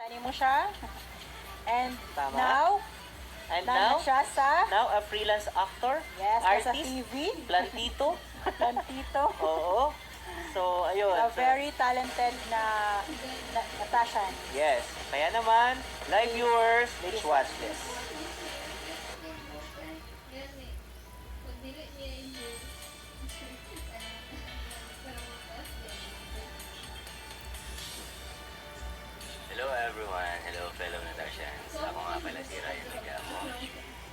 Tani mo siya. And Tama. now, And na now, siya sa, a freelance actor, yes, nasa artist, TV, plantito. Plantito. Oo. So, ayun. A So, very talented na Natasha. yes. Kaya naman, live viewers, let's watch this. Hello everyone, hello fellow Natashans. Ako nga pala si Ryan Ligamo,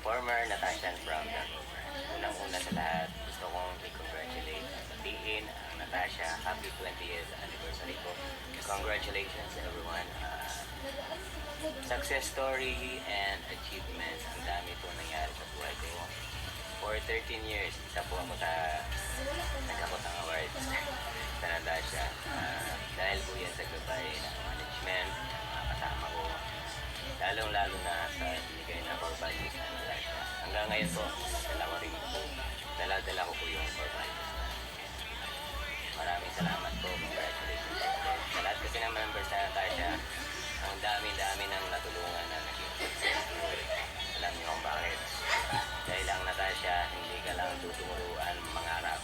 former Natashan from Vancouver. Unang-una sa lahat, gusto kong i-congratulate sabihin ang Natasha. Happy 20th anniversary ko. Congratulations everyone. Success story and achievements. Ang dami po nangyari sa buhay ko. For 13 years, isa po ako nagkakot ng awards sa Natasha. Dahil po yan sa gabay ng management, mga kasama ko, lalong-lalo na sa binigay na core values na Natasha. Hanggang ngayon po, dala ko po yung core values na. Maraming salamat po, congratulations po. Sa lahat kasi ng members na Natasha, ang dami-dami ng natulungan na naging successful. Alam niyo kung bakit. Dahil ang Natasha, hindi ka lang tuturuan mangarap.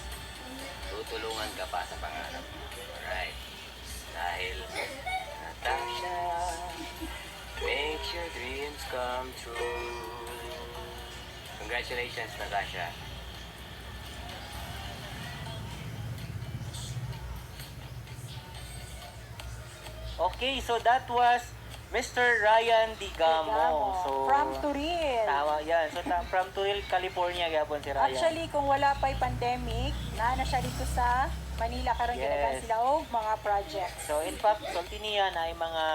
Tutulungan ka pa sa pangarap. Alright. Dahil Natasha makes your dreams come true. Congratulations, Natasha. Okay, so that was Mr. Ryan Digamo. So, From Turil. tama yan. So, from Turil, California, gapon si Ryan. Actually, kung wala pa'y pandemic, na siya dito sa Manila, karon Yes. ginagan sila og mga projects. So, in fact, sulti niya na ay mga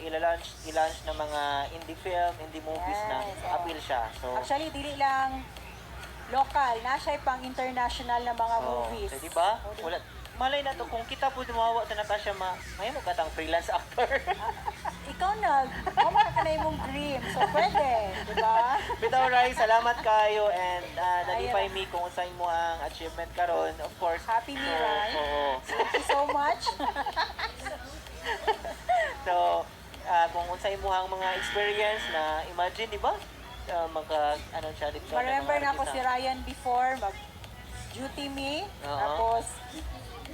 ilaunch na mga indie film, indie movies na Yes, appeal siya. So, Actually, dili lang local, na siya pang international na mga movies. So, diba? Wala, malay na to, kung kita po dumawa sa Natasha, may mo katang freelance actor. Ikaw mama ka na imong dream. So, pwede, di ba? Bitaw Rai, salamat kayo and nalipay mi kung usahin mo ang achievement karon. Of course. Happy me, Rai. Oo. Thank you so much. So, kung usahin mo ang mga experience na imagine, di ba? Ano siya dito. Ma-remember na ako si Ryan before, mag-duty me. Oo. Tapos,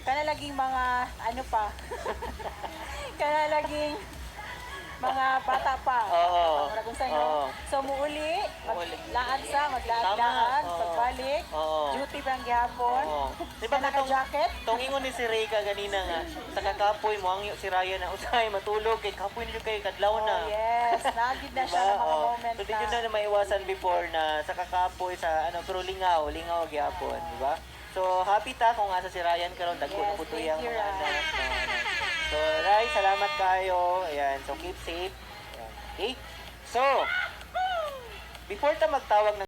laging mga, ano pa, laging mga bata pa. Oo. Kung sa'yo. Oo. So, muuli, maglaad Tama. Oo. pagbalik, Oo. duty bang gihapon. Oo. Di ba naka-jacket? Tong ingon ni si Rika ganina nga, sa kakapoy mo, ang si Ryan na usay, matulog, kay kapoy nyo kayo, kadlaw na. Oh, yes. Nagid na siya ng mga Oo. moment So, di yun na maiwasan before na sa kakapoy, sa pero lingaw gyapon, di ba? So, happy ta kung asa si Ryan karon dagko Yes, na po tuyang thank you, mga Rai. anak na. So, Rai, salamat kayo. Ayan, so keep safe. Ayan. Okay? So, before ta magtawag ng